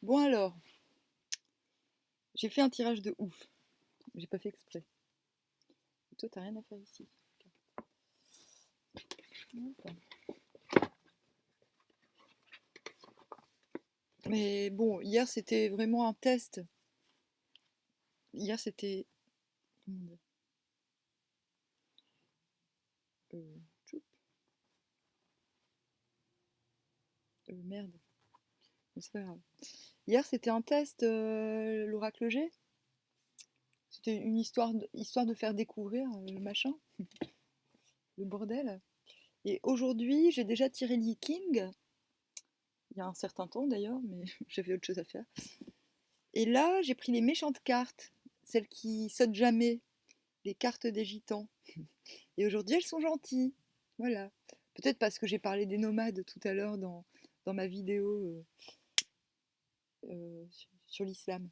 Bon alors, j'ai fait un tirage de ouf. J'ai pas fait exprès. Toi, t'as rien à faire ici. Mais bon, hier c'était vraiment un test. Hier c'était. Comment dire tchoup, merde, c'est pas grave. Hier c'était un test, l'oracle G. C'était une histoire de faire découvrir le machin, le bordel. Et aujourd'hui, j'ai déjà tiré le King, il y a un certain temps d'ailleurs, mais j'avais autre chose à faire. Et là, j'ai pris les méchantes cartes, celles qui sautent jamais, les cartes des gitans. Et aujourd'hui, elles sont gentilles. Voilà. Peut-être parce que j'ai parlé des nomades tout à l'heure dans ma vidéo sur l'islam.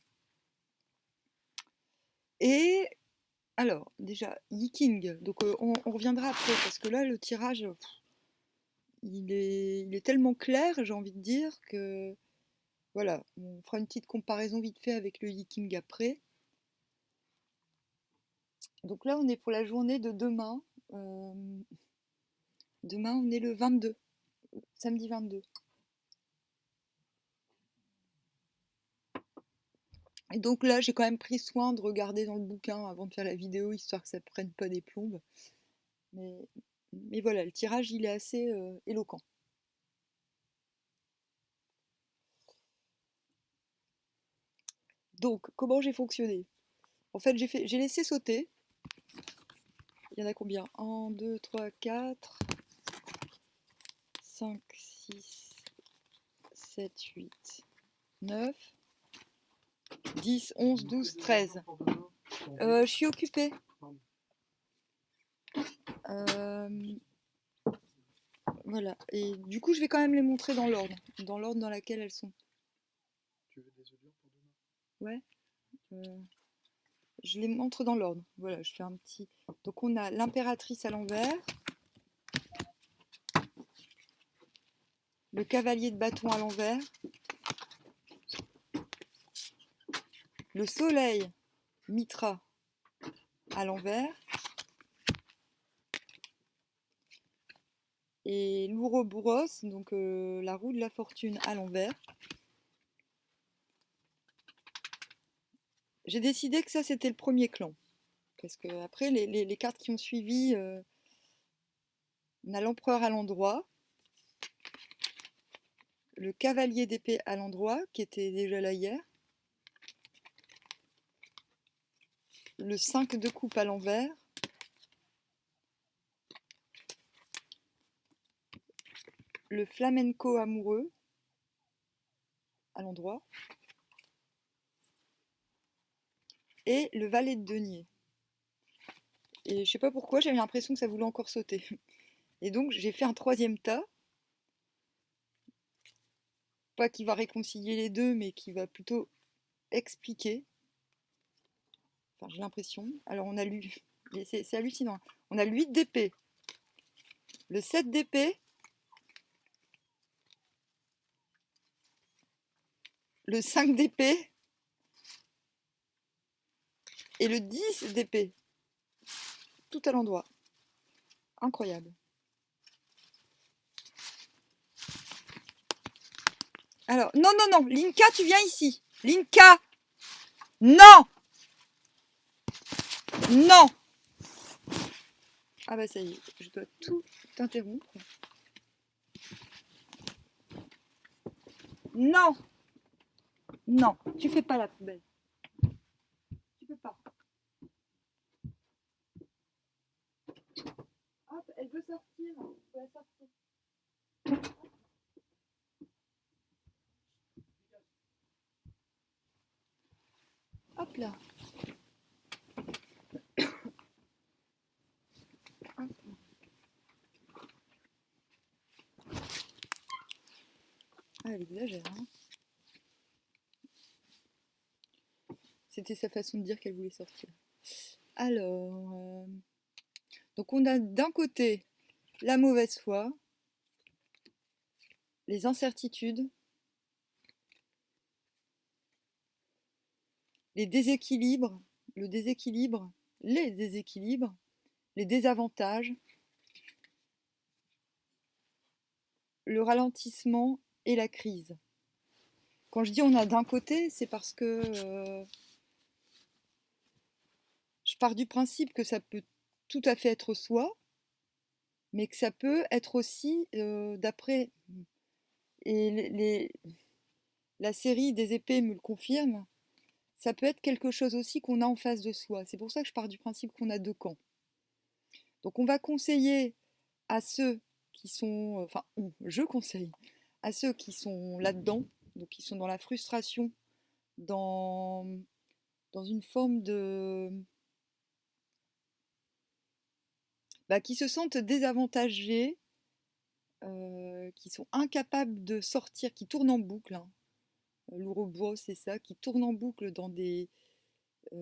Et alors, déjà, Yiking. Donc, on reviendra après, parce que là, le tirage, il est tellement clair, j'ai envie de dire, que voilà, on fera une petite comparaison vite fait avec le Yiking après. Donc là, on est pour la journée de demain. Euh, Demain, on est le 22, samedi 22. Et donc là, j'ai quand même pris soin de regarder dans le bouquin avant de faire la vidéo, histoire que ça ne prenne pas des plombes. Mais, mais voilà, le tirage, il est assez éloquent. Donc, comment j'ai fonctionné? En fait, j'ai laissé sauter. Il y en a combien? 1, 2, 3, 4, 5, 6, 7, 8, 9, 10, 11, 12, 13. Je suis occupée. Voilà. Et du coup, je vais quand même les montrer dans l'ordre dans laquelle elles sont. Tu veux des audios pour demain? Ouais. Je les montre dans l'ordre. Voilà, je fais un petit. Donc, on a l'impératrice à l'envers, le cavalier de bâton à l'envers, le soleil Mitra à l'envers et l'ouroboros, donc la roue de la fortune à l'envers. J'ai décidé que ça c'était le premier clan parce que après les cartes qui ont suivi, on a l'empereur à l'endroit, le cavalier d'épée à l'endroit qui était déjà là hier, le 5 de coupe à l'envers, le flamenco amoureux à l'endroit et le valet de denier. Et je sais pas pourquoi, j'avais l'impression que ça voulait encore sauter. Et donc j'ai fait un troisième tas, pas qui va réconcilier les deux, mais qui va plutôt expliquer. Enfin, j'ai l'impression. Alors on a lu, c'est hallucinant. On a le 8 d'épée, le 7 d'épée, le 5 d'épée et le 10 d'épée. Tout à l'endroit. Incroyable. Alors, non, non, non, Linka, tu viens ici. Linka! Non! Non! Ah bah ça y est, je dois tout interrompre. Non! Non, tu fais pas la poubelle. Tu peux pas. Hop, elle veut sortir. Faut la sortir. Hop là. Hop. Ah, elle exagère, hein. C'était sa façon de dire qu'elle voulait sortir. Alors, donc on a d'un côté la mauvaise foi, les incertitudes, les déséquilibres, le déséquilibre, les déséquilibres, les désavantages, le ralentissement et la crise. Quand je dis on a d'un côté, c'est parce que je pars du principe que ça peut tout à fait être soi, mais que ça peut être aussi, d'après, et la série des épées me le confirme, ça peut être quelque chose aussi qu'on a en face de soi. C'est pour ça que je pars du principe qu'on a deux camps. Donc on va conseiller à ceux qui sont, enfin, je conseille à ceux qui sont là-dedans, donc qui sont dans la frustration, dans, dans une forme de... Bah, qui se sentent désavantagés, qui sont incapables de sortir, qui tournent en boucle, hein. L'Ouroboros, c'est ça, qui tournent en boucle dans des... qui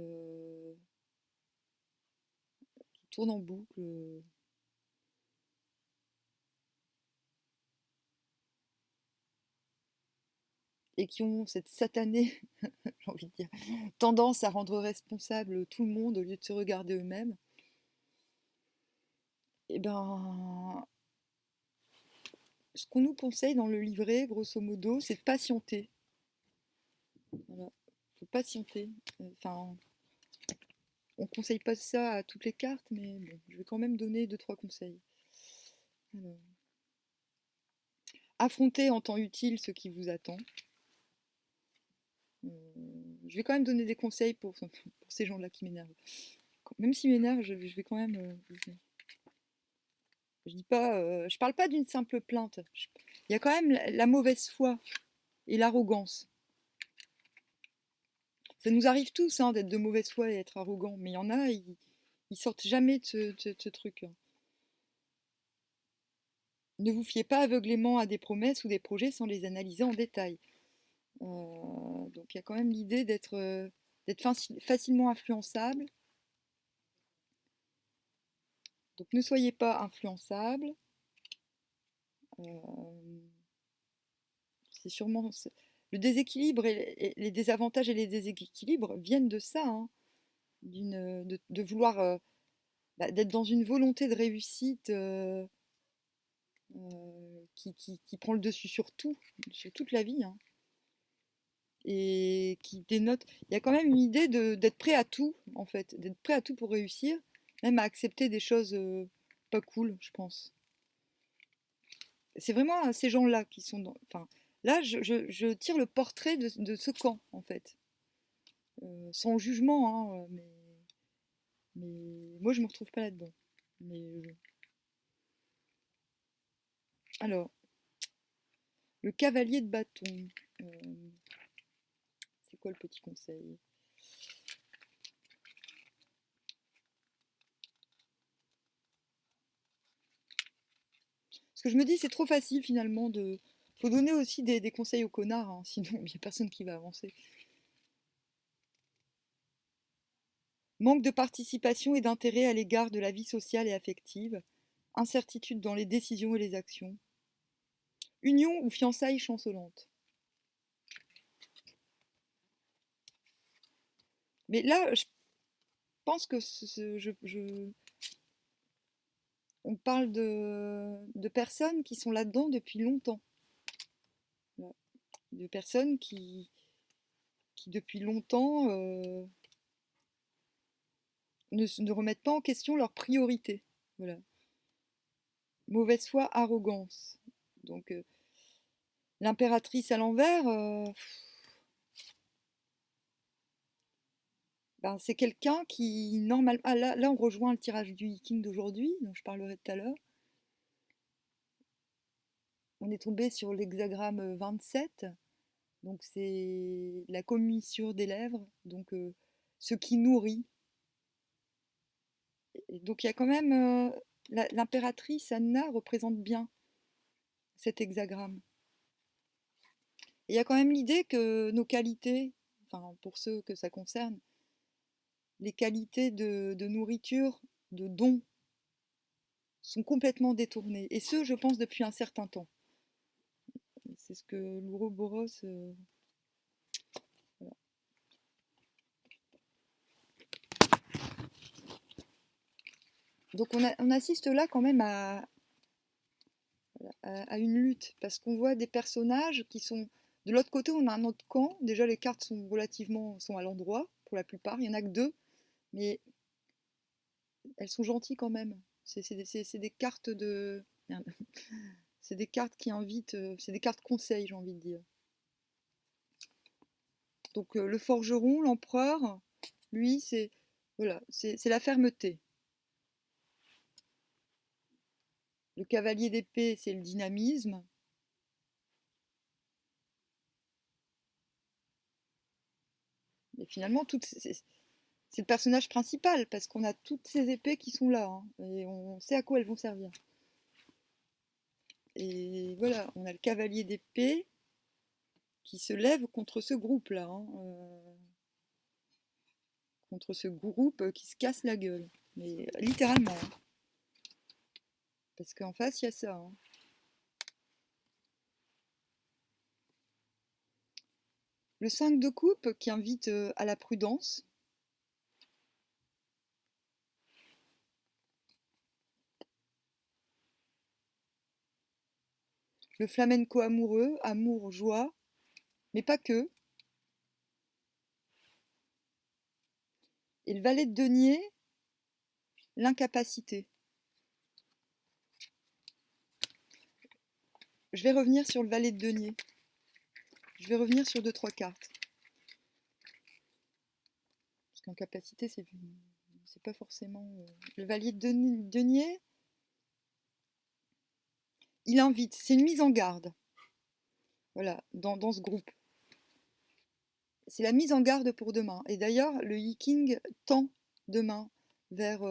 tournent en boucle... et qui ont cette satanée, j'ai envie de dire, tendance à rendre responsable tout le monde au lieu de se regarder eux-mêmes, et ben, ce qu'on nous conseille dans le livret, grosso modo, c'est de patienter. Voilà. Faut patienter. Enfin, on conseille pas ça à toutes les cartes, mais bon, je vais quand même donner deux, trois conseils. Alors, affronter en temps utile ce qui vous attend. Je vais quand même donner des conseils pour ces gens-là qui m'énervent. Même s'ils m'énervent, je vais quand même. Je dis pas, je parle pas d'une simple plainte. Il y a quand même la mauvaise foi et l'arrogance. Ça nous arrive tous hein, d'être de mauvaise foi et être arrogant, mais il y en a, ils sortent jamais de ce truc. Ne vous fiez pas aveuglément à des promesses ou des projets sans les analyser en détail. Donc il y a quand même l'idée d'être facilement influençable. Donc ne soyez pas influençable. C'est sûrement le déséquilibre et les désavantages et les déséquilibres viennent de ça, hein, de vouloir d'être dans une volonté de réussite qui prend le dessus sur tout, sur toute la vie, hein, et qui dénote. Il y a quand même une idée d'être prêt à tout, en fait, d'être prêt à tout pour réussir, même à accepter des choses pas cool, je pense. C'est vraiment ces gens-là qui sont dans. Enfin, là, je tire le portrait de ce camp, en fait. Sans jugement, hein, mais moi, je me retrouve pas là-dedans. Mais alors, le cavalier de bâton. Euh, c'est quoi le petit conseil? Parce que je me dis, c'est trop facile finalement de. Faut donner aussi des conseils aux connards, hein, sinon il n'y a personne qui va avancer. Manque de participation et d'intérêt à l'égard de la vie sociale et affective. Incertitude dans les décisions et les actions. Union ou fiançailles chancelantes. Mais là, je pense que on parle de personnes qui sont là-dedans depuis longtemps. De personnes qui depuis longtemps ne remettent pas en question leurs priorités. Voilà. Mauvaise foi, arrogance. Donc l'impératrice à l'envers, ben, c'est quelqu'un qui, normalement... Ah, là, on rejoint le tirage du Viking d'aujourd'hui, dont je parlerai tout à l'heure. On est tombé sur l'hexagramme 27, donc c'est la commissure des lèvres, donc ce qui nourrit. Et donc il y a quand même... l'impératrice Anna représente bien cet hexagramme. Et il y a quand même l'idée que nos qualités, enfin pour ceux que ça concerne, les qualités de nourriture, de dons, sont complètement détournées. Et ce, je pense, depuis un certain temps. C'est ce que l'Ouroboros... voilà. Donc on assiste là quand même à une lutte, parce qu'on voit des personnages qui sont... De l'autre côté, on a un autre camp. Déjà, les cartes sont à l'endroit, pour la plupart. Il n'y en a que deux, mais elles sont gentilles quand même. C'est des cartes de... Merde. C'est des cartes qui invitent... c'est des cartes conseils, j'ai envie de dire. Donc le forgeron, l'empereur, lui, c'est voilà, c'est la fermeté. Le cavalier d'épée, c'est le dynamisme. Et finalement, c'est le personnage principal, parce qu'on a toutes ces épées qui sont là, hein, et on sait à quoi elles vont servir. Et voilà, on a le cavalier d'épée qui se lève contre ce groupe-là, hein, contre ce groupe qui se casse la gueule. Mais littéralement, hein, parce qu'en face, il y a ça. Hein. Le 5 de coupe qui invite à la prudence. Le flamenco amoureux, amour, joie, mais pas que. Et le valet de denier, l'incapacité. Je vais revenir sur le valet de denier. Je vais revenir sur 2-3 cartes. Parce qu'incapacité, c'est pas forcément... Le valet de denier, il invite, c'est une mise en garde. Voilà, dans ce groupe. C'est la mise en garde pour demain. Et d'ailleurs, le Yi-King tend demain vers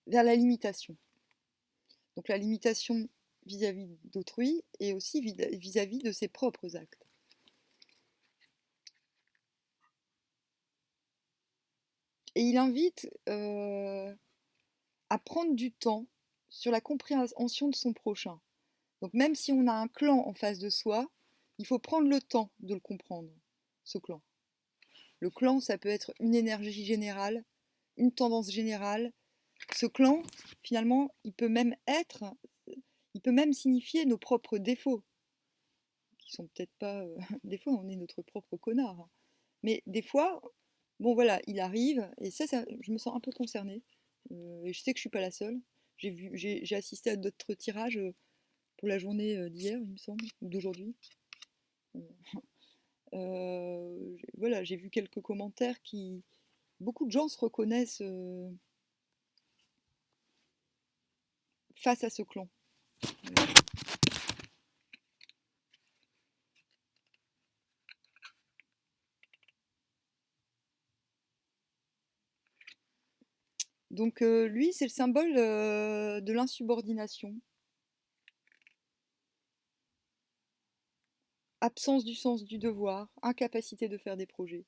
la limitation. Donc la limitation vis-à-vis d'autrui et aussi vis-à-vis de ses propres actes. Et il invite à prendre du temps sur la compréhension de son prochain. Donc même si on a un clan en face de soi, il faut prendre le temps de le comprendre, ce clan. Le clan, ça peut être une énergie générale, une tendance générale. Ce clan, finalement, il peut même signifier nos propres défauts, qui sont peut-être pas... des fois, on est notre propre connard. Hein. Mais des fois, bon voilà, il arrive, et ça je me sens un peu concernée. Et je sais que je suis pas la seule. J'ai assisté à d'autres tirages pour la journée d'hier, il me semble, ou d'aujourd'hui. Voilà, j'ai vu quelques commentaires qui... Beaucoup de gens se reconnaissent face à ce clan. Voilà. Donc lui, c'est le symbole de l'insubordination. Absence du sens du devoir, incapacité de faire des projets.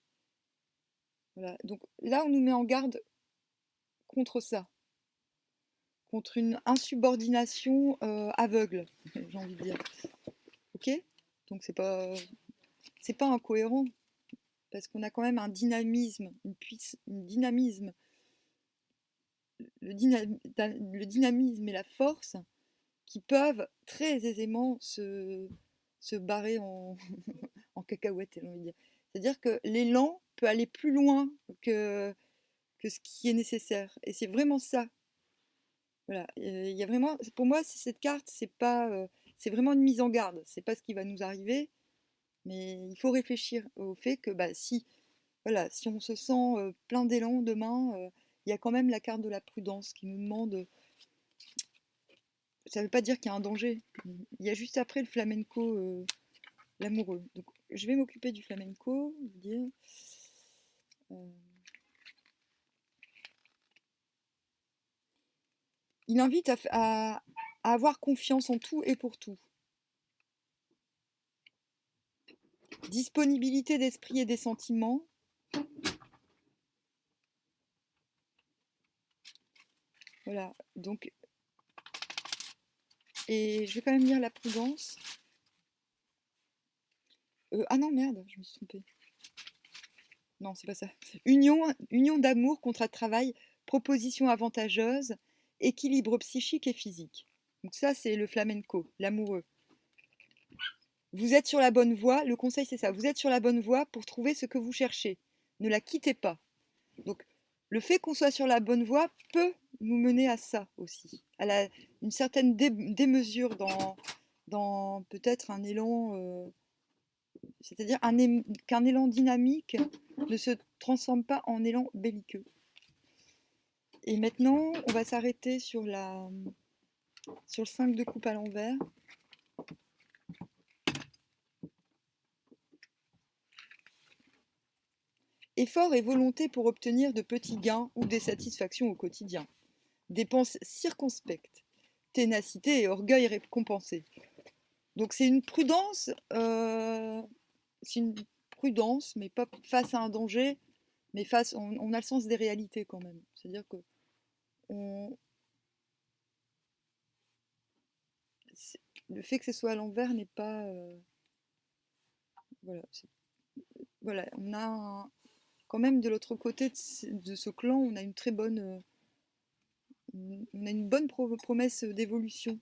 Voilà. Donc là, on nous met en garde contre ça, contre une insubordination aveugle, j'ai envie de dire. Ok? Donc c'est pas incohérent, parce qu'on a quand même un dynamisme, une dynamisme, le dynamisme et la force qui peuvent très aisément se barrer en cacahuète, j'ai envie de dire. C'est-à-dire que l'élan peut aller plus loin que ce qui est nécessaire. Et c'est vraiment ça. Voilà. Il y a vraiment, pour moi, cette carte, c'est vraiment une mise en garde. C'est pas ce qui va nous arriver, mais il faut réfléchir au fait que bah, voilà, si on se sent plein d'élan demain, il y a quand même la carte de la prudence qui nous demande. Ça ne veut pas dire qu'il y a un danger. Il y a juste après le flamenco, l'amoureux. Donc, je vais m'occuper du flamenco, vous dire. Il invite à avoir confiance en tout et pour tout. Disponibilité d'esprit et des sentiments. Voilà, donc... Et je vais quand même lire la prudence. Ah non, merde, je me suis trompée. Non, c'est pas ça. Union d'amour, contrat de travail, proposition avantageuse, équilibre psychique et physique. Donc ça, c'est le flamenco, l'amoureux. Vous êtes sur la bonne voie, le conseil c'est ça, vous êtes sur la bonne voie pour trouver ce que vous cherchez. Ne la quittez pas. Donc le fait qu'on soit sur la bonne voie peut nous mener à ça aussi, à une certaine démesure dans peut-être un élan, c'est-à-dire qu'un élan dynamique ne se transforme pas en élan belliqueux. Et maintenant, on va s'arrêter sur le 5 de coupe à l'envers. Effort et volonté pour obtenir de petits gains ou des satisfactions au quotidien. Dépenses circonspectes. Ténacité et orgueil récompensé. Donc c'est une prudence, mais pas face à un danger, mais on a le sens des réalités quand même. C'est-à-dire que le fait que ce soit à l'envers n'est pas... voilà, on a quand même de l'autre côté de ce clan, on a une très bonne... on a une bonne promesse d'évolution.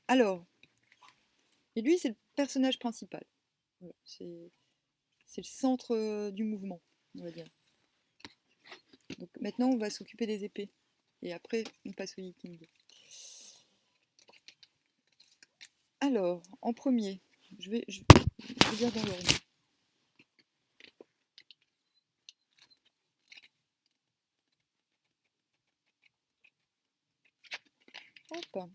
Alors, et lui, c'est le personnage principal. Voilà, c'est le centre du mouvement, on va dire. Donc maintenant, on va s'occuper des épées. Et après, on passe au Yiking. Alors, en premier, je vais dire dans l'ordre. Hop.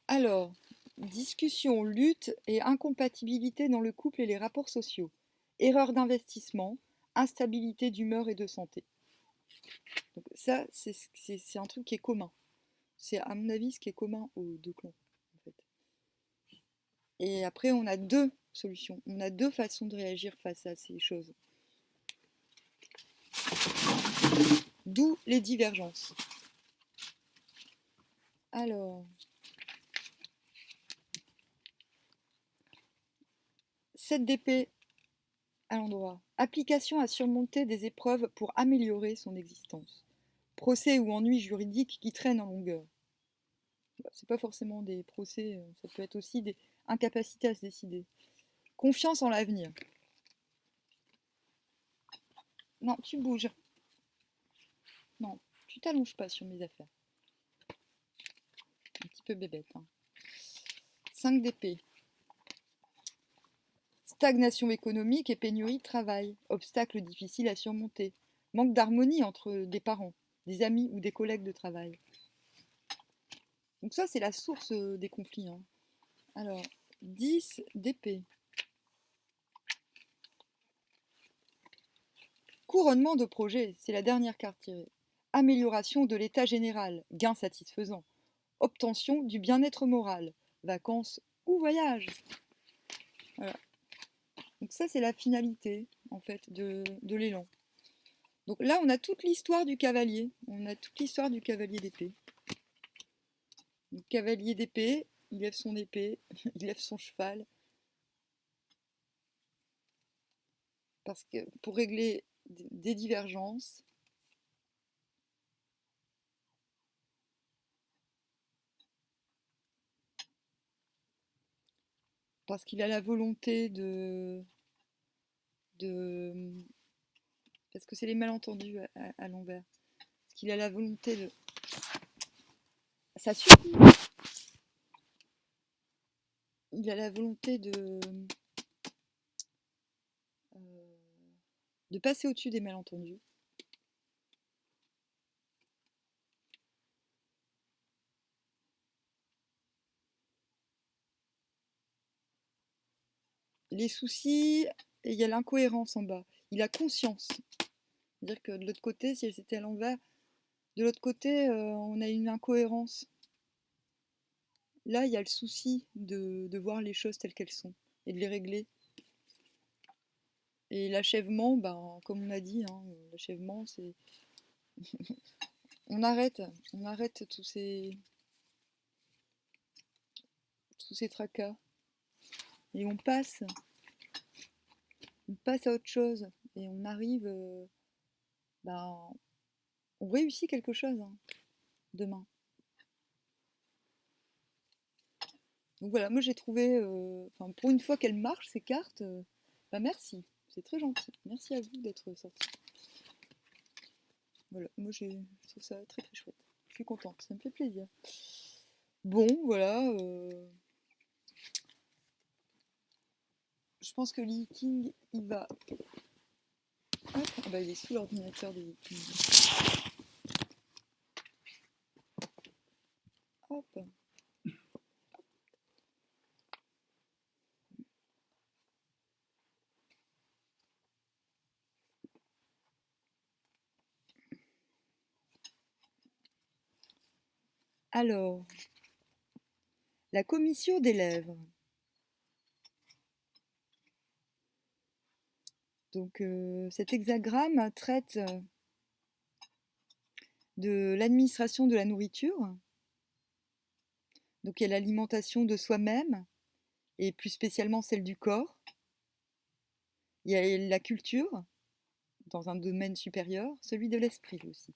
Alors, discussion, lutte et incompatibilité dans le couple et les rapports sociaux. Erreur d'investissement, instabilité d'humeur et de santé. Donc ça, c'est un truc qui est commun. C'est à mon avis ce qui est commun aux deux clans. En fait. Et après, on a deux solutions. On a deux façons de réagir face à ces choses. D'où les divergences. Alors, 7 d'épée à l'endroit. Application à surmonter des épreuves pour améliorer son existence. Procès ou ennuis juridiques qui traînent en longueur. C'est pas forcément des procès, ça peut être aussi des incapacités à se décider. Confiance en l'avenir. Non, tu bouges. Non, tu t'allonges pas sur mes affaires. Un petit peu bébête. Hein. 5 d'épée. Stagnation économique et pénurie de travail. Obstacles difficiles à surmonter. Manque d'harmonie entre des parents, des amis ou des collègues de travail. Donc ça, c'est la source des conflits. Hein. Alors, 10 d'épée. Couronnement de projet, c'est la dernière carte tirée. Amélioration de l'état général, gain satisfaisant. Obtention du bien-être moral, vacances ou voyage. Voilà. Donc ça, c'est la finalité, en fait, de l'élan. Donc là, on a toute l'histoire du cavalier. On a toute l'histoire du cavalier d'épée. Le cavalier d'épée, il lève son épée, il lève son cheval. Parce que pour régler des divergences, parce qu'il a la volonté parce que c'est les malentendus à l'envers. Parce qu'il a la volonté de... Ça suffit. Il a la volonté de passer au-dessus des malentendus. Les soucis, et il y a l'incohérence en bas. Il a conscience. C'est-à-dire que de l'autre côté, si c'était à l'envers, de l'autre côté, on a une incohérence. Là, il y a le souci de voir les choses telles qu'elles sont et de les régler. Et l'achèvement, ben, comme on a dit, hein, l'achèvement, c'est... on arrête tous ces tous ces tracas. Et on passe à autre chose. Et on arrive, ben, on réussit quelque chose hein, demain. Donc voilà, moi j'ai trouvé, pour une fois qu'elles marchent, ces cartes, bah merci, c'est très gentil. Merci à vous d'être sortis. Voilà, moi je trouve ça très très chouette. Je suis contente, ça me fait plaisir. Bon, voilà. Je pense que Lee King, il va. Hop, ah bah, il est sous l'ordinateur de Lee King. Hop. Alors, la commission des lèvres. Donc, cet hexagramme traite de l'administration de la nourriture, donc il y a l'alimentation de soi-même, et plus spécialement celle du corps. Il y a la culture, dans un domaine supérieur, celui de l'esprit aussi.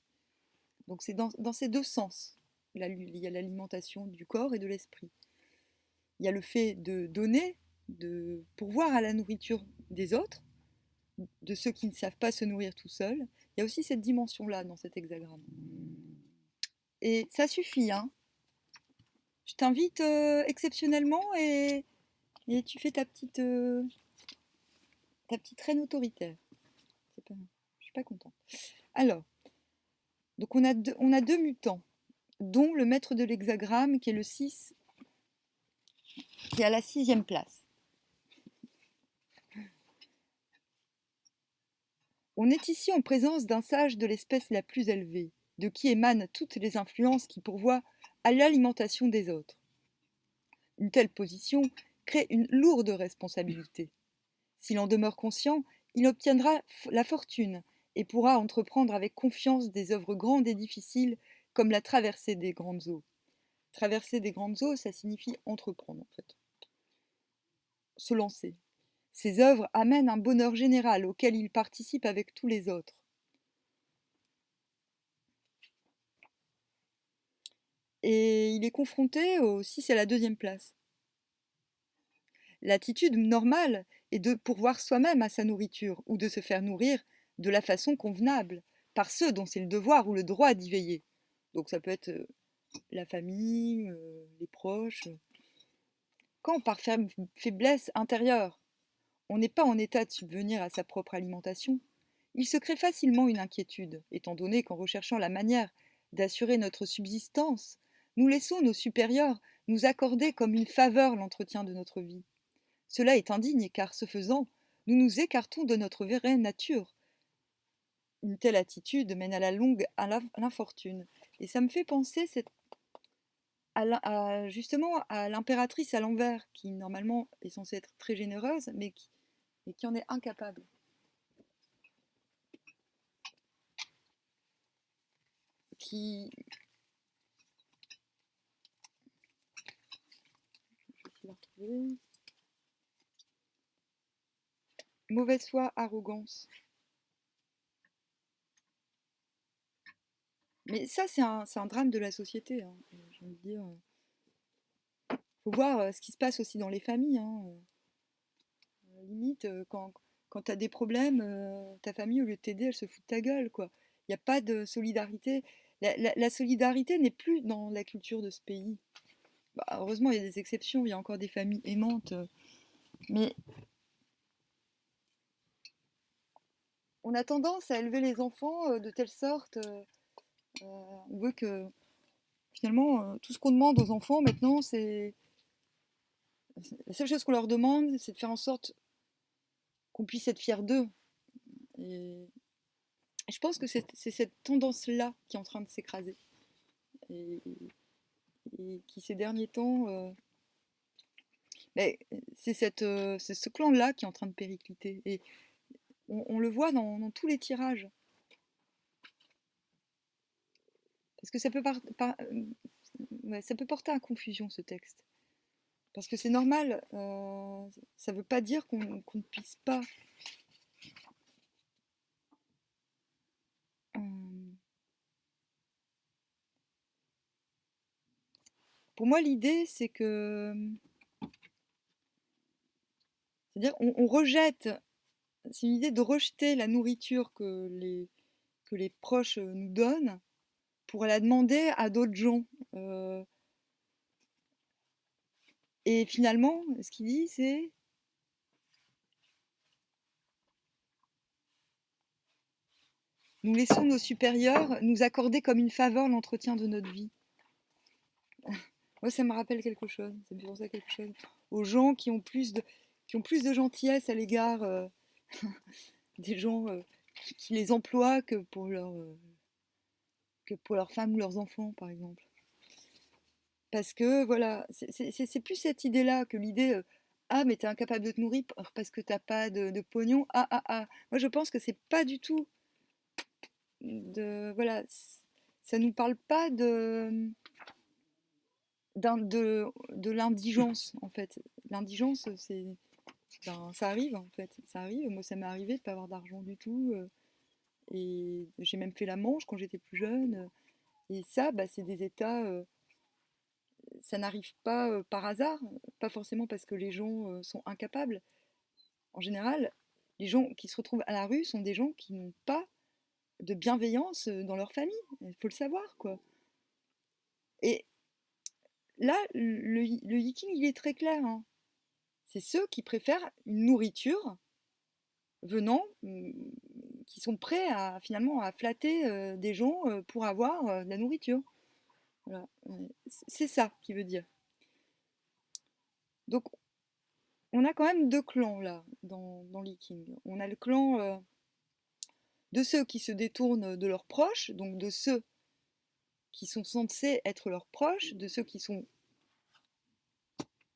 Donc c'est dans ces deux sens. Il y a l'alimentation du corps et de l'esprit. Il y a le fait de donner, de pourvoir à la nourriture des autres, de ceux qui ne savent pas se nourrir tout seuls. Il y a aussi cette dimension-là dans cet hexagramme. Et ça suffit, hein. Je t'invite exceptionnellement et tu fais ta petite reine autoritaire. Pas, je suis pas contente. Alors, donc on a deux mutants, dont le maître de l'hexagramme qui est le 6, qui est à la 6e place. On est ici en présence d'un sage de l'espèce la plus élevée, de qui émanent toutes les influences qui pourvoient à l'alimentation des autres. Une telle position crée une lourde responsabilité. S'il en demeure conscient, il obtiendra la fortune et pourra entreprendre avec confiance des œuvres grandes et difficiles comme la traversée des grandes eaux. Traverser des grandes eaux, ça signifie entreprendre en fait. Se lancer. Ces œuvres amènent un bonheur général auquel il participe avec tous les autres. Et il est confronté au 6 à la 2e place. L'attitude normale est de pourvoir soi-même à sa nourriture ou de se faire nourrir de la façon convenable par ceux dont c'est le devoir ou le droit d'y veiller. Donc ça peut être la famille, les proches. Quand par faiblesse intérieure, on n'est pas en état de subvenir à sa propre alimentation, il se crée facilement une inquiétude, étant donné qu'en recherchant la manière d'assurer notre subsistance, nous laissons nos supérieurs nous accorder comme une faveur l'entretien de notre vie. Cela est indigne car, ce faisant, nous nous écartons de notre vraie nature. Une telle attitude mène à la longue à l'infortune. Et ça me fait penser justement à l'impératrice à l'envers, qui normalement est censée être très généreuse, mais qui en est incapable. Qui... Je vais la retrouver. Mauvaise foi, arrogance. Mais ça, c'est un drame de la société. Hein. J'ai envie de dire. Faut voir ce qui se passe aussi dans les familles. Hein. Limite, quand tu as des problèmes, ta famille, au lieu de t'aider, elle se fout de ta gueule, quoi. Il n'y a pas de solidarité. La solidarité n'est plus dans la culture de ce pays. Bah, heureusement, il y a des exceptions, il y a encore des familles aimantes. Mais on a tendance à élever les enfants de telle sorte. On veut que, finalement, tout ce qu'on demande aux enfants maintenant, c'est. La seule chose qu'on leur demande, c'est de faire en sorte qu'on puisse être fiers d'eux. Et je pense que c'est cette tendance-là qui est en train de s'écraser. Et, qui, ces derniers temps. C'est ce clan-là qui est en train de péricliter. Et on le voit dans tous les tirages. Parce que ça peut porter à confusion, ce texte. Parce que c'est normal, ça ne veut pas dire qu'on ne puisse pas. euh, pour moi, l'idée, c'est-à-dire, on rejette, c'est une idée de rejeter la nourriture que les proches nous donnent pour la demander à d'autres gens. Euh, et finalement, ce qu'il dit, c'est nous laissons nos supérieurs nous accorder comme une faveur l'entretien de notre vie. Moi, ça me rappelle quelque chose. Ça me fait penser à quelque chose. Aux gens qui ont plus de gentillesse à l'égard des gens qui les emploient que pour leurs femmes ou leurs enfants, par exemple. Parce que, voilà, c'est plus cette idée-là que l'idée ah, mais t'es incapable de te nourrir parce que t'as pas de pognon. Ah, ah, ah. Moi, je pense que c'est pas du tout de. Voilà, ça nous parle pas de l'indigence, en fait. L'indigence, ben, ça arrive, en fait. Ça arrive. Moi, ça m'est arrivé de pas avoir d'argent du tout. Et j'ai même fait la manche quand j'étais plus jeune. Et ça, bah, c'est des états. Ça n'arrive pas par hasard, pas forcément parce que les gens sont incapables. En général, les gens qui se retrouvent à la rue sont des gens qui n'ont pas de bienveillance dans leur famille. Il faut le savoir, quoi. Et là, le yiking, il est très clair, hein. C'est ceux qui préfèrent une nourriture venant, qui sont prêts à finalement à flatter des gens pour avoir de la nourriture. Voilà. C'est ça qui veut dire. Donc, on a quand même deux clans là dans l'Iking. On a le clan de ceux qui se détournent de leurs proches, donc de ceux qui sont censés être leurs proches, de ceux qui sont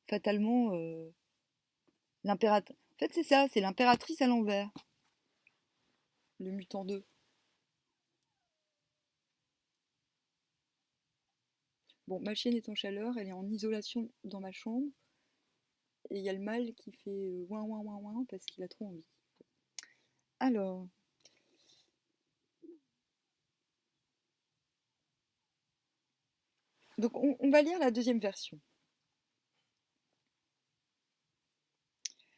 fatalement l'impératrice. En fait, c'est ça, c'est l'impératrice à l'envers, le mutant 2. Bon, ma chienne est en chaleur, elle est en isolation dans ma chambre, et il y a le mâle qui fait ouin ouin ouin ouin parce qu'il a trop envie. Alors, donc on va lire la deuxième version.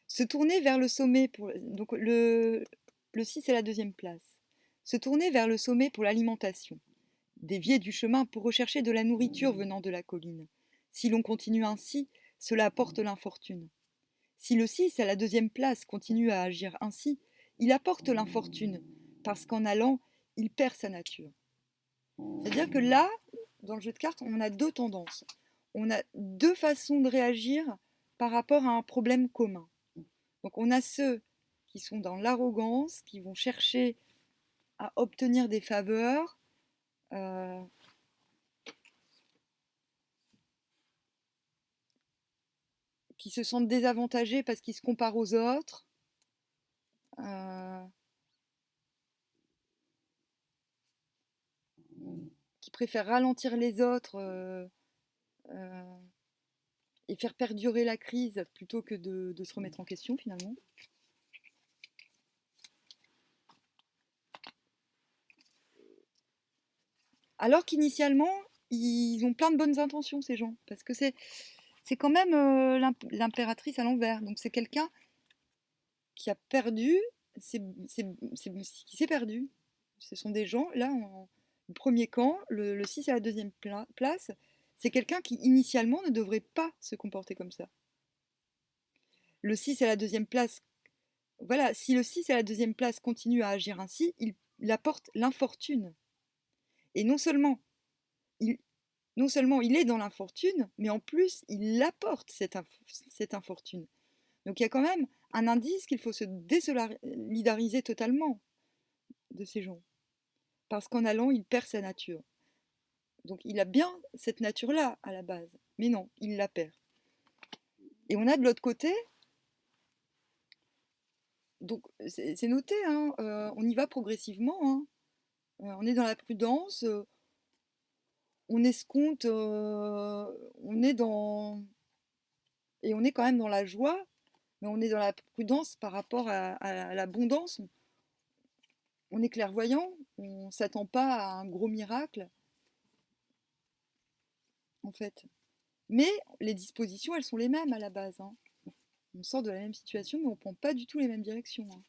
Se tourner vers le sommet pour donc le 6 est la deuxième place. Se tourner vers le sommet pour l'alimentation. Dévier du chemin pour rechercher de la nourriture venant de la colline. Si l'on continue ainsi, cela apporte l'infortune. Si le 6 à la deuxième place continue à agir ainsi, il apporte l'infortune, parce qu'en allant, il perd sa nature. C'est-à-dire que là, dans le jeu de cartes, on a deux tendances. On a deux façons de réagir par rapport à un problème commun. Donc on a ceux qui sont dans l'arrogance, qui vont chercher à obtenir des faveurs, euh, qui se sentent désavantagés parce qu'ils se comparent aux autres, euh, qui préfèrent ralentir les autres euh, et faire perdurer la crise plutôt que de se remettre en question finalement. Alors qu'initialement, ils ont plein de bonnes intentions, ces gens, parce que c'est quand même l'impératrice à l'envers. Donc c'est quelqu'un qui a perdu, qui s'est perdu. Ce sont des gens, là, le premier camp, le 6 à la deuxième place, c'est quelqu'un qui initialement ne devrait pas se comporter comme ça. Le 6 à la deuxième place, voilà, si le 6 à la deuxième place continue à agir ainsi, il apporte l'infortune. Et il, non seulement il est dans l'infortune, mais en plus il apporte cette infortune. Donc il y a quand même un indice qu'il faut se désolidariser totalement de ces gens. Parce qu'en allant, il perd sa nature. Donc il a bien cette nature-là à la base. Mais non, il la perd. Et on a de l'autre côté, donc c'est noté, hein, on y va progressivement. Hein. On est dans la prudence, on escompte, on est dans Et on est quand même dans la joie, mais on est dans la prudence par rapport à l'abondance. On est clairvoyant, on ne s'attend pas à un gros miracle, en fait. Mais les dispositions, elles sont les mêmes à la base, hein. On sort de la même situation, mais on ne prend pas du tout les mêmes directions, hein.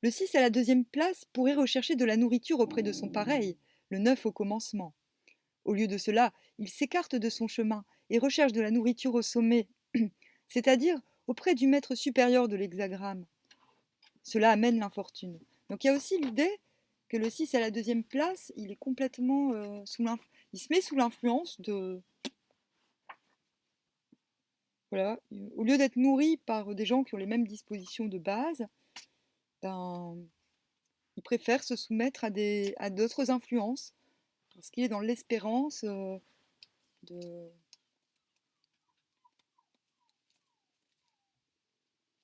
Le 6 à la deuxième place pourrait rechercher de la nourriture auprès de son pareil, le 9 au commencement. Au lieu de cela, il s'écarte de son chemin et recherche de la nourriture au sommet, c'est-à-dire auprès du maître supérieur de l'hexagramme. Cela amène l'infortune. Donc il y a aussi l'idée que le 6 à la deuxième place, il est complètement il se met sous l'influence de... Voilà, au lieu d'être nourri par des gens qui ont les mêmes dispositions de base, ben, il préfère se soumettre à d'autres influences, parce qu'il est dans l'espérance de...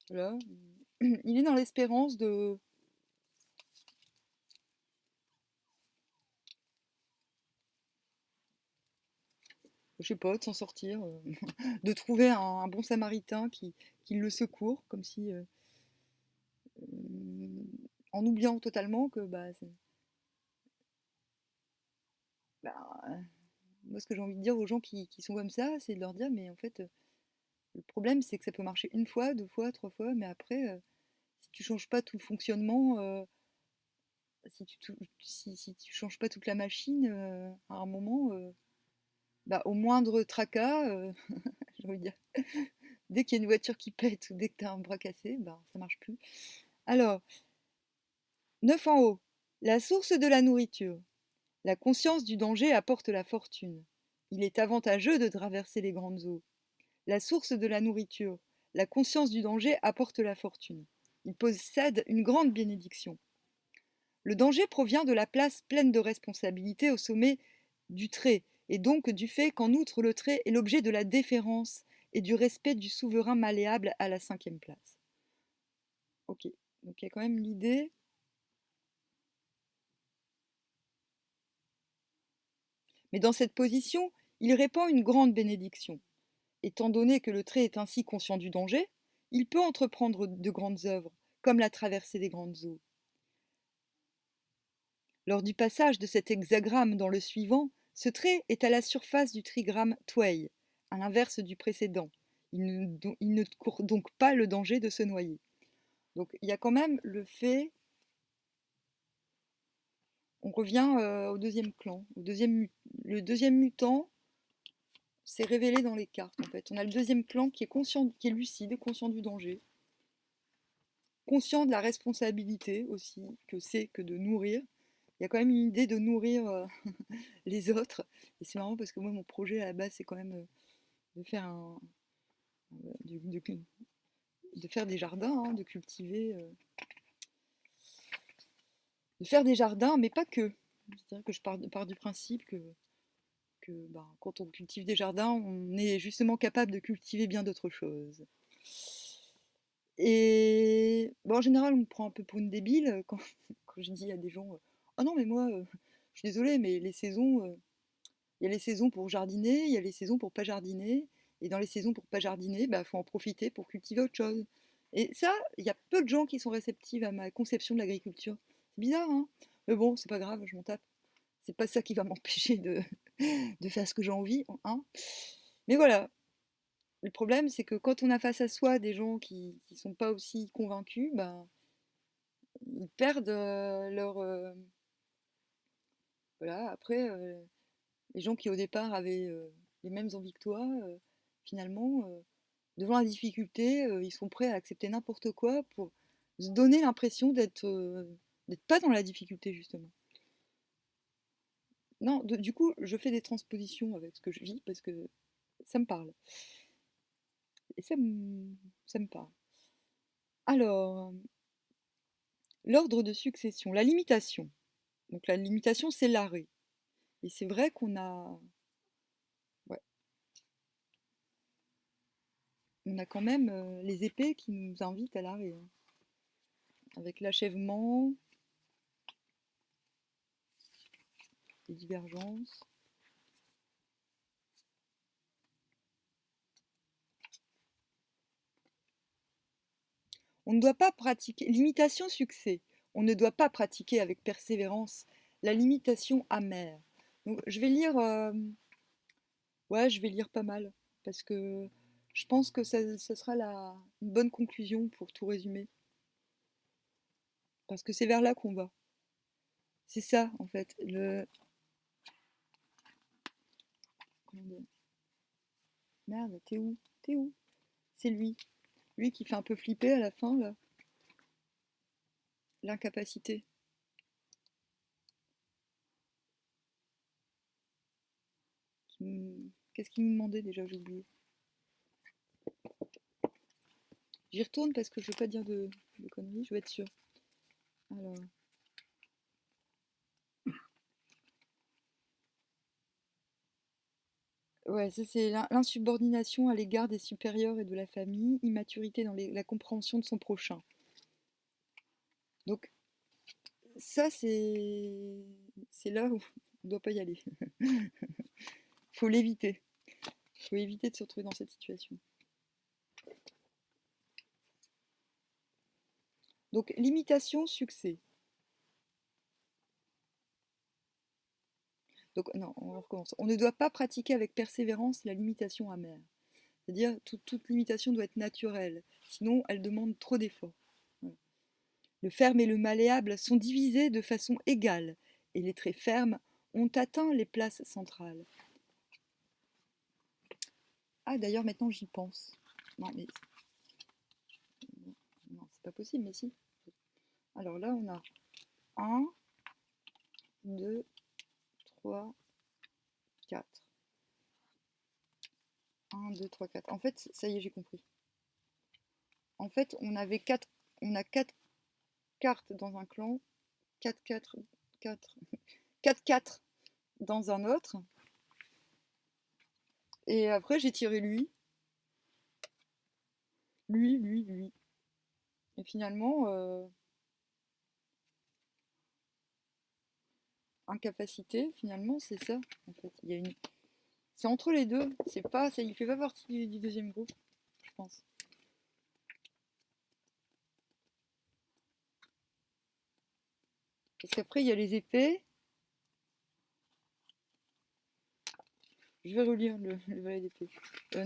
Voilà, il est dans l'espérance de... Je sais pas, de s'en sortir, de trouver un bon samaritain qui le secourt, comme si... en oubliant totalement que bah, bah, moi ce que j'ai envie de dire aux gens qui sont comme ça, c'est de leur dire mais en fait le problème c'est que ça peut marcher une fois, deux fois, trois fois, mais après si tu changes pas tout le fonctionnement, si tu changes pas toute la machine, à un moment, bah, au moindre tracas, j'ai envie de dire, dès qu'il y a une voiture qui pète ou dès que tu as un bras cassé, bah, ça marche plus. Alors, 9 en haut, la source de la nourriture. La conscience du danger apporte la fortune. Il est avantageux de traverser les grandes eaux. La source de la nourriture. La conscience du danger apporte la fortune. Il possède une grande bénédiction. Le danger provient de la place pleine de responsabilité au sommet du trait, et donc du fait qu'en outre le trait est l'objet de la déférence et du respect du souverain malléable à la cinquième place. Ok, donc il y a quand même l'idée. Mais dans cette position, il répand une grande bénédiction. Étant donné que le trait est ainsi conscient du danger, il peut entreprendre de grandes œuvres, comme la traversée des grandes eaux. Lors du passage de cet hexagramme dans le suivant, ce trait est à la surface du trigramme Tway, à l'inverse du précédent. Il ne court donc pas le danger de se noyer. Donc il y a quand même le fait... On revient au deuxième clan. Le deuxième mutant s'est révélé dans les cartes, en fait. On a le deuxième clan qui est conscient, qui est lucide, conscient du danger, conscient de la responsabilité aussi que c'est que de nourrir. Il y a quand même une idée de nourrir les autres. Et c'est marrant parce que moi, mon projet à la base, c'est quand même de faire de faire des jardins, hein, de cultiver, de faire des jardins, mais pas que. C'est-à-dire que je pars du principe que ben, quand on cultive des jardins, on est justement capable de cultiver bien d'autres choses. Et bon, en général, on me prend un peu pour une débile quand je dis à des gens oh non, mais moi, je suis désolée, mais les saisons, il y a les saisons pour jardiner, il y a les saisons pour pas jardiner. Et dans les saisons pour pas jardiner, bah, faut en profiter pour cultiver autre chose. Et ça, il y a peu de gens qui sont réceptifs à ma conception de l'agriculture. C'est bizarre, hein? Mais bon, c'est pas grave, je m'en tape. C'est pas ça qui va m'empêcher de faire ce que j'ai envie, hein. Mais voilà, le problème, c'est que quand on a face à soi des gens qui sont pas aussi convaincus, ben, ils perdent leur... voilà, après, les gens qui au départ avaient les mêmes envies que toi, finalement, devant la difficulté, ils sont prêts à accepter n'importe quoi pour se donner l'impression d'être pas dans la difficulté, justement. Non, du coup, je fais des transpositions avec ce que je vis parce que ça me parle. Et ça me parle. Alors, l'ordre de succession, la limitation. Donc la limitation, c'est l'arrêt. Et c'est vrai ouais, on a quand même les épées qui nous invitent à l'arrêt, hein. Avec l'achèvement, les divergences. On ne doit pas pratiquer l'imitation succès. On ne doit pas pratiquer avec persévérance la limitation amère. Donc, je vais lire, ouais, je vais lire pas mal parce que je pense que ça sera une bonne conclusion pour tout résumer. Parce que c'est vers là qu'on va. C'est ça, en fait. Merde, t'es où? T'es où? C'est lui. Lui qui fait un peu flipper à la fin, là. L'incapacité. Qu'est-ce qu'il nous demandait déjà? J'ai oublié. J'y retourne parce que je veux pas dire de conneries, je veux être sûre. Alors. Ouais, ça c'est l'insubordination à l'égard des supérieurs et de la famille, immaturité dans la compréhension de son prochain. Donc ça c'est là où on ne doit pas y aller. Faut l'éviter. Faut éviter de se retrouver dans cette situation. Donc limitation, succès. Donc non, on recommence. On ne doit pas pratiquer avec persévérance la limitation amère. C'est-à-dire toute limitation doit être naturelle, sinon elle demande trop d'efforts. Voilà. Le ferme et le malléable sont divisés de façon égale, et les traits fermes ont atteint les places centrales. Ah d'ailleurs maintenant j'y pense. Non mais non, c'est pas possible, mais si. Alors là on a 1, 2, 3, 4. 1, 2, 3, 4. En fait, ça y est, j'ai compris. En fait, on a 4 cartes dans un clan, 4, 4, 4, 4, 4 dans un autre. Et après, j'ai tiré lui. Lui, lui, lui. Et finalement, incapacité, finalement, c'est ça. En fait, il y a une... C'est entre les deux. C'est pas, ça, il fait pas partie du deuxième groupe, je pense. Parce qu'après, il y a les épées. Je vais relire le valet d'épée.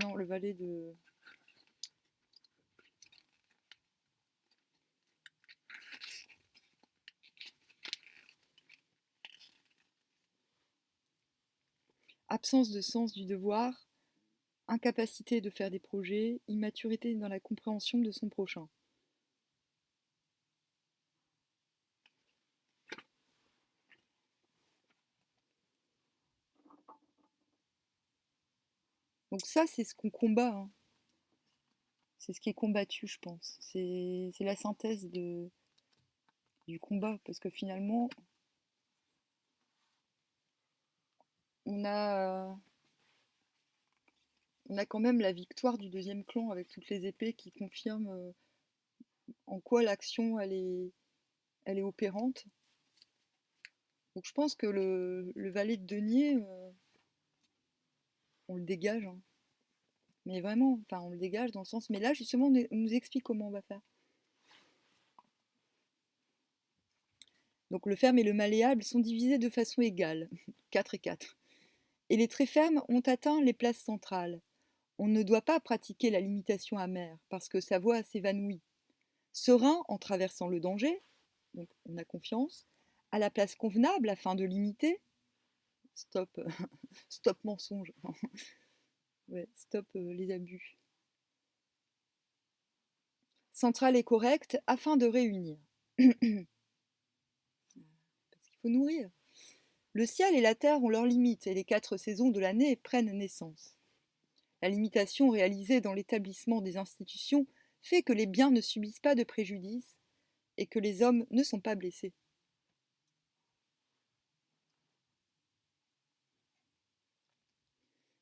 Non, le valet de... Absence de sens du devoir, incapacité de faire des projets, immaturité dans la compréhension de son prochain. Donc ça, c'est ce qu'on combat, hein. C'est ce qui est combattu, je pense. C'est la synthèse du combat, parce que finalement, on a, on a quand même la victoire du deuxième clan avec toutes les épées qui confirment en quoi l'action elle est opérante. Donc je pense que le valet de denier, on le dégage, hein. Mais vraiment, enfin on le dégage dans le sens. Mais là justement, on nous explique comment on va faire. Donc le ferme et le malléable sont divisés de façon égale, 4 et 4. Et les traits fermes ont atteint les places centrales. On ne doit pas pratiquer la limitation amère, parce que sa voix s'évanouit. Serein en traversant le danger, donc on a confiance, à la place convenable afin de limiter, stop, stop mensonge, ouais, stop les abus. Centrale et correcte afin de réunir. Parce qu'il faut nourrir. Le ciel et la terre ont leurs limites et les 4 saisons de l'année prennent naissance. La limitation réalisée dans l'établissement des institutions fait que les biens ne subissent pas de préjudice et que les hommes ne sont pas blessés.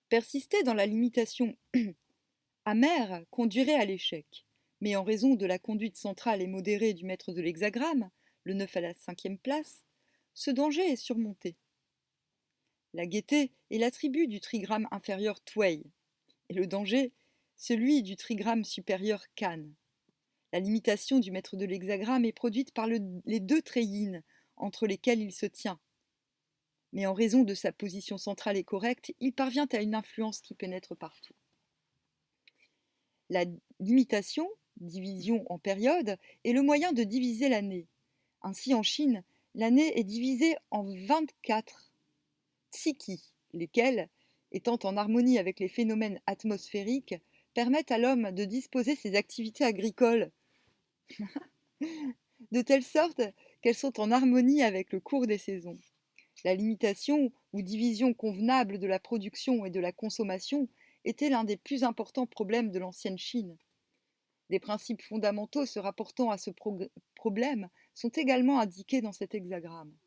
Persister dans la limitation amère conduirait à l'échec, mais en raison de la conduite centrale et modérée du maître de l'hexagramme, le 9 à la 5e place, ce danger est surmonté. La gaieté est l'attribut du trigramme inférieur Tway, et le danger, celui du trigramme supérieur Can. La limitation du mètre de l'hexagramme est produite par les deux traits yin entre lesquels il se tient. Mais en raison de sa position centrale et correcte, il parvient à une influence qui pénètre partout. La limitation, division en périodes, est le moyen de diviser l'année. Ainsi, en Chine, l'année est divisée en 24 tsikis, lesquels, étant en harmonie avec les phénomènes atmosphériques, permettent à l'homme de disposer ses activités agricoles de telle sorte qu'elles sont en harmonie avec le cours des saisons. La limitation ou division convenable de la production et de la consommation était l'un des plus importants problèmes de l'ancienne Chine. Des principes fondamentaux se rapportant à ce problème sont également indiqués dans cet hexagramme.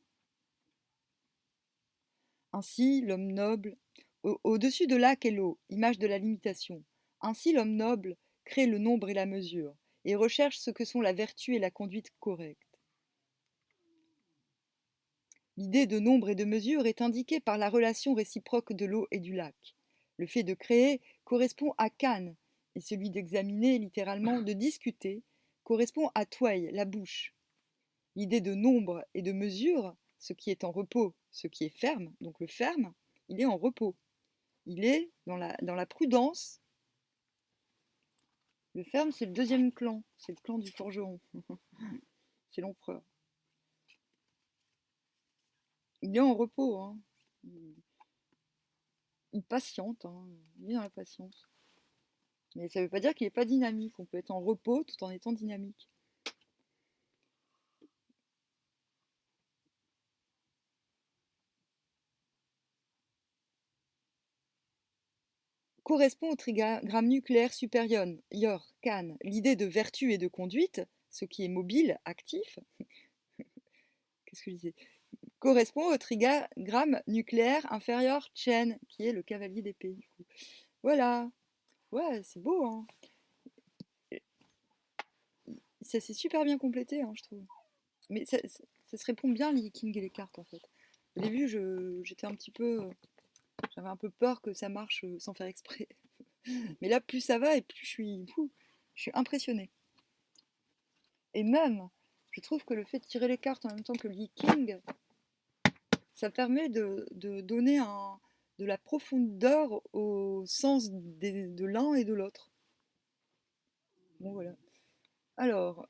Ainsi, l'homme noble, au-dessus de lac et l'eau, image de la limitation, ainsi l'homme noble crée le nombre et la mesure, et recherche ce que sont la vertu et la conduite correcte. L'idée de nombre et de mesure est indiquée par la relation réciproque de l'eau et du lac. Le fait de créer correspond à Kan, et celui d'examiner, littéralement de discuter, correspond à Twei, la bouche. L'idée de nombre et de mesure, ce qui est en repos, ce qui est ferme, donc le ferme, il est en repos. Il est dans la prudence. Le ferme, c'est le deuxième clan, c'est le clan du forgeron. C'est l'empereur. Il est en repos, hein. Il patiente, hein. Il est dans la patience. Mais ça ne veut pas dire qu'il n'est pas dynamique. On peut être en repos tout en étant dynamique. Correspond au trigramme nucléaire supérieur, Kan, l'idée de vertu et de conduite, ce qui est mobile, actif. Qu'est-ce que je disais? Correspond au trigramme nucléaire inférieur, Chen, qui est le cavalier d'épée. Voilà. Ouais, c'est beau, hein. Ça s'est super bien complété, hein, je trouve. Mais ça se répond bien, les King et les cartes, en fait. Au début, j'étais un petit peu... J'avais un peu peur que ça marche sans faire exprès. Mais là, plus ça va et plus je suis impressionnée. Et même, je trouve que le fait de tirer les cartes en même temps que le King, ça permet de donner de la profondeur au sens de l'un et de l'autre. Bon, voilà. Alors,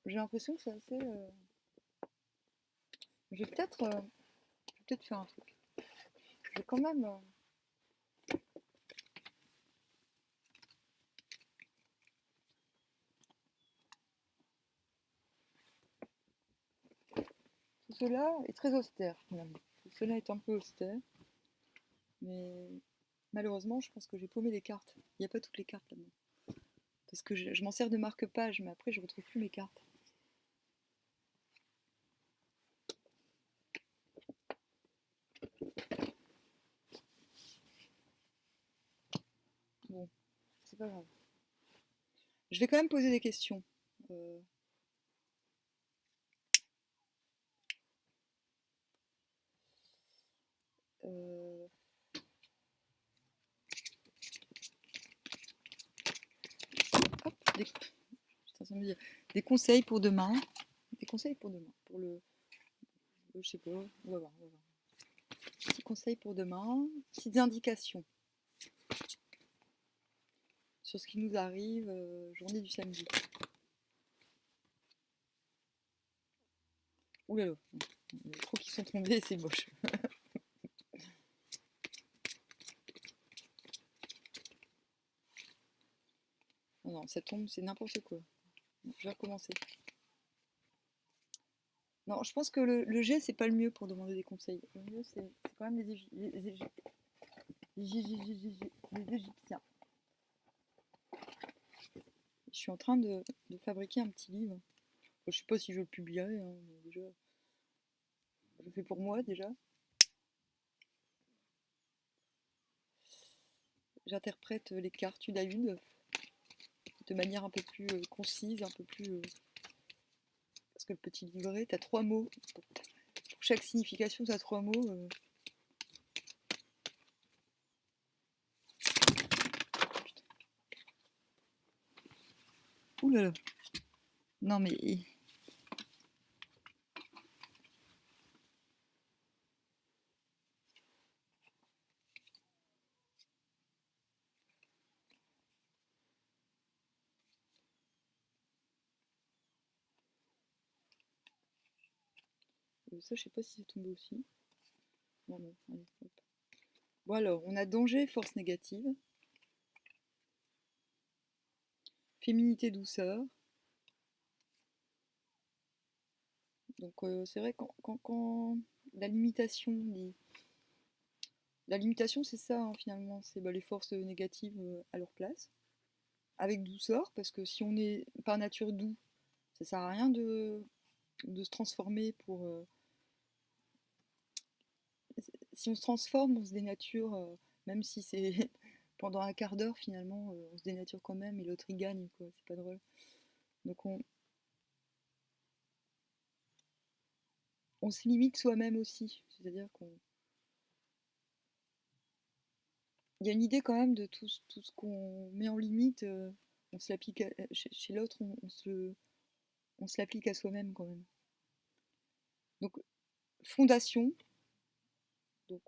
j'ai l'impression que c'est assez... Je vais peut-être faire un truc. Je vais quand même... Tout cela est très austère, finalement. Tout cela est un peu austère. Mais malheureusement, je pense que j'ai paumé des cartes. Il n'y a pas toutes les cartes là-dedans. Parce que je m'en sers de marque-page, mais après, je ne retrouve plus mes cartes. Bon, c'est pas grave. Je vais quand même poser des questions. Euh, euh, hop, putain, ça me dit... des conseils pour demain. Des conseils pour demain. Pour je sais pas, on va voir. Petits conseils pour demain. Petites indications sur ce qui nous arrive journée du samedi. Ouh là là, il y a trop qui sont tombés, c'est moche. Non, non, ça tombe, c'est n'importe quoi. Je vais recommencer. Non, je pense que le jet, c'est pas le mieux pour demander des conseils. Le mieux, c'est quand même les Égyptiens. Je suis en train de fabriquer un petit livre. Je sais pas si je le publierai, hein, mais déjà, je le fais pour moi déjà. J'interprète les cartes une à une de manière un peu plus concise, un peu plus... parce que le petit livret, t'as 3 mots. Pour chaque signification, t'as 3 mots. Ouh là là. Non mais ça, je sais pas si c'est tombé aussi. Non, non, allez, hop. Bon alors, on a danger, force négative, féminité, douceur. Donc c'est vrai quand la limitation, la limitation c'est ça hein, finalement, c'est bah, les forces négatives à leur place, avec douceur, parce que si on est par nature doux, ça sert à rien de se transformer pour... si on se transforme, on se dénature, même si c'est pendant un quart d'heure finalement, on se dénature quand même et l'autre il gagne, quoi, c'est pas drôle. Donc on se limite soi-même aussi, c'est-à-dire qu'on... Il y a une idée quand même de tout ce qu'on met en limite, on se l'applique chez l'autre, on se l'applique à soi-même quand même. Donc fondation, donc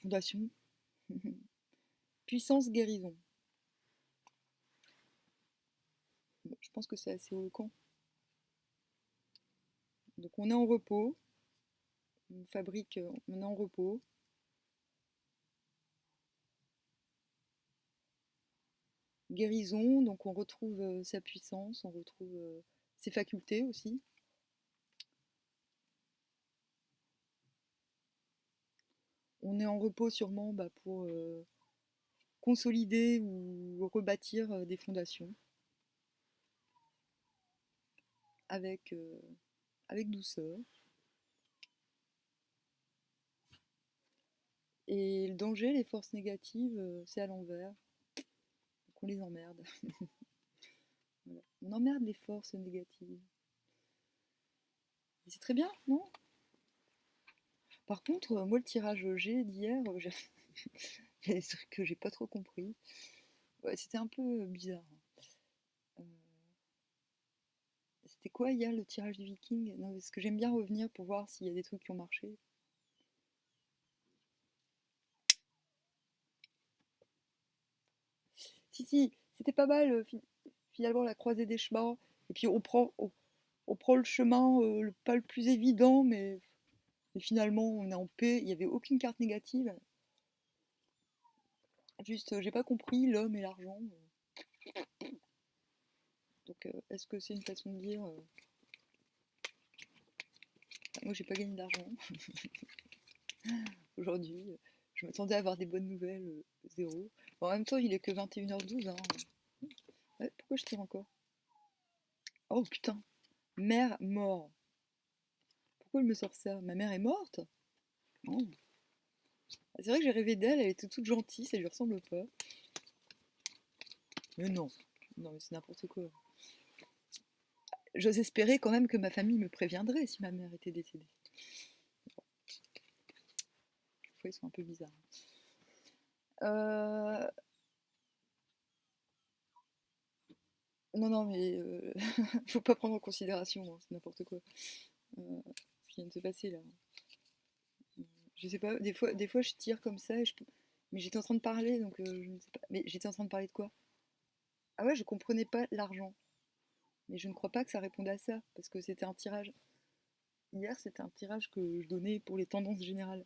fondation, puissance, guérison. Bon, je pense que c'est assez éloquent. Donc on est en repos, on fabrique, on est en repos. Guérison, donc on retrouve sa puissance, on retrouve ses facultés aussi. On est en repos sûrement bah, pour consolider ou rebâtir des fondations avec, avec douceur. Et le danger, les forces négatives, c'est à l'envers. Donc on les emmerde. Voilà. On emmerde les forces négatives. Et c'est très bien, non? Par contre, moi, le tirage G d'hier, il y a des trucs que j'ai pas trop compris. Ouais, c'était un peu bizarre. Euh, C'était quoi hier le tirage du Viking? Non, parce que j'aime bien revenir pour voir s'il y a des trucs qui ont marché. Si, si, c'était pas mal finalement la croisée des chemins. Et puis on prend le chemin pas le plus évident, mais finalement on est en paix. Il n'y avait aucune carte négative. Juste, j'ai pas compris l'homme et l'argent. Donc est-ce que c'est une façon de dire moi j'ai pas gagné d'argent aujourd'hui. Je m'attendais à avoir des bonnes nouvelles, zéro. Bon, en même temps, il est que 21h12. Hein. Ouais, pourquoi je tire encore? Oh putain, mère mort. Pourquoi elle me sort ça? Ma mère est morte? Oh. C'est vrai que j'ai rêvé d'elle, elle était toute gentille, ça lui ressemble pas. Mais non, non mais c'est n'importe quoi. J'ose espérer quand même que ma famille me préviendrait si ma mère était décédée. Des fois ils sont un peu bizarres. Euh... Non, non, mais faut pas prendre en considération, hein, c'est n'importe quoi. Ce qui vient de se passer là. Je sais pas, des fois je tire comme ça, mais j'étais en train de parler, donc je ne sais pas. Mais j'étais en train de parler de quoi? Ah ouais, je comprenais pas l'argent. Mais je ne crois pas que ça répondait à ça, parce que c'était un tirage. Hier, c'était un tirage que je donnais pour les tendances générales.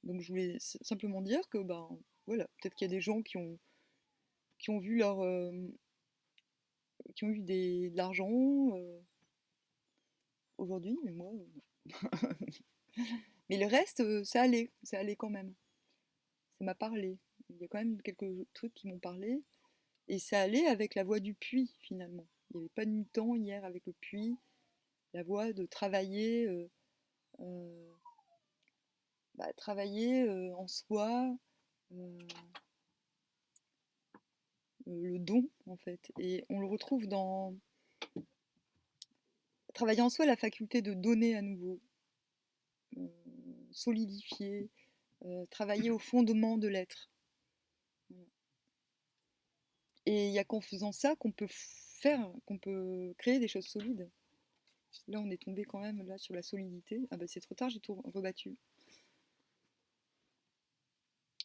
Donc je voulais simplement dire que, ben, voilà, peut-être qu'il y a des gens qui ont vu leur, qui ont eu de l'argent aujourd'hui, mais moi, mais le reste, ça allait quand même. Ça m'a parlé. Il y a quand même quelques trucs qui m'ont parlé. Et ça allait avec la voix du puits, finalement. Il n'y avait pas de mi-temps hier avec le puits. La voix de travailler, euh, bah, travailler en soi, euh, le don, en fait. Et on le retrouve dans travailler en soi, la faculté de donner à nouveau, solidifier, travailler au fondement de l'être. Et il n'y a qu'en faisant ça qu'on peut créer des choses solides. Là, on est tombé quand même là sur la solidité. Ah bah c'est trop tard, j'ai tout rebattu.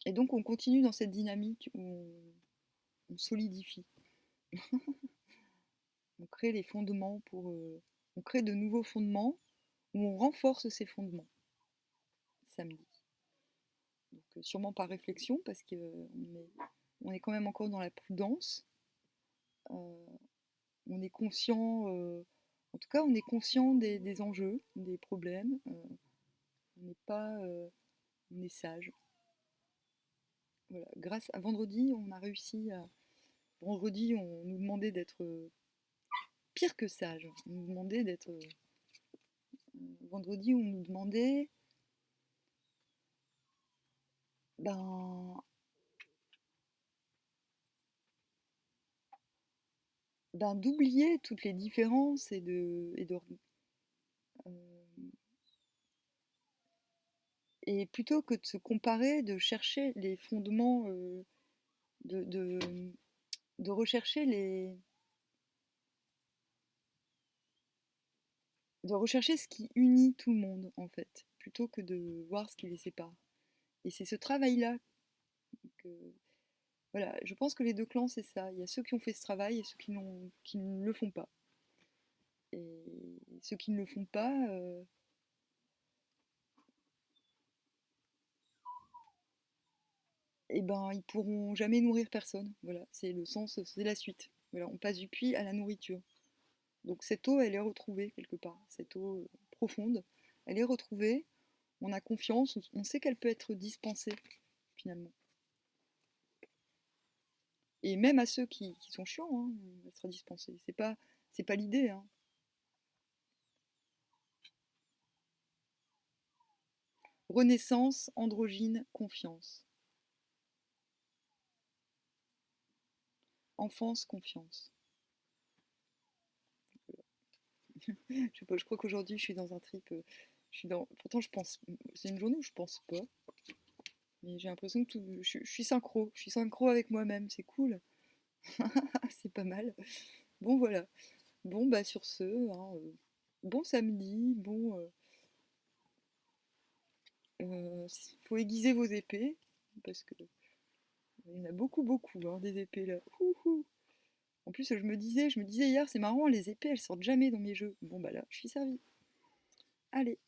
Et donc on continue dans cette dynamique où on solidifie. On crée les fondements on crée de nouveaux fondements où on renforce ces fondements. Samedi. Donc sûrement par réflexion parce on est quand même encore dans la prudence. Euh, on est conscient, en tout cas on est conscient des enjeux, des problèmes. On n'est pas, on est sage. Voilà. Grâce à vendredi, on a réussi à. Vendredi, on nous demandait d'être pire que sage. On nous demandait d'être. Vendredi, on nous demandait ben, d'oublier toutes les différences euh, et plutôt que de se comparer, de chercher les fondements, de, de, de rechercher de rechercher ce qui unit tout le monde en fait, plutôt que de voir ce qui les sépare. Et c'est ce travail-là que, voilà, je pense que les deux clans c'est ça. Il y a ceux qui ont fait ce travail et ceux qui ne le font pas. Et ceux qui ne le font pas, eh ben, ils pourront jamais nourrir personne. Voilà, c'est le sens, c'est la suite. Voilà, on passe du puits à la nourriture. Donc cette eau, elle est retrouvée quelque part, cette eau profonde, elle est retrouvée. On a confiance, on sait qu'elle peut être dispensée finalement. Et même à ceux qui sont chiants, hein, elle sera dispensée. C'est pas l'idée. Hein. Renaissance, androgyne, confiance. Enfance, confiance. Je sais pas, je crois qu'aujourd'hui je suis dans un trip. Pourtant je pense. C'est une journée où je pense pas. Mais j'ai l'impression que je suis synchro. Je suis synchro avec moi-même. C'est cool. C'est pas mal. Bon voilà. Bon bah sur ce, hein, bon samedi, faut aiguiser vos épées parce que il y en a beaucoup beaucoup hein, des épées là. Ouhou. En plus je me disais hier c'est marrant les épées elles sortent jamais dans mes jeux. Bon bah là je suis servie. Allez.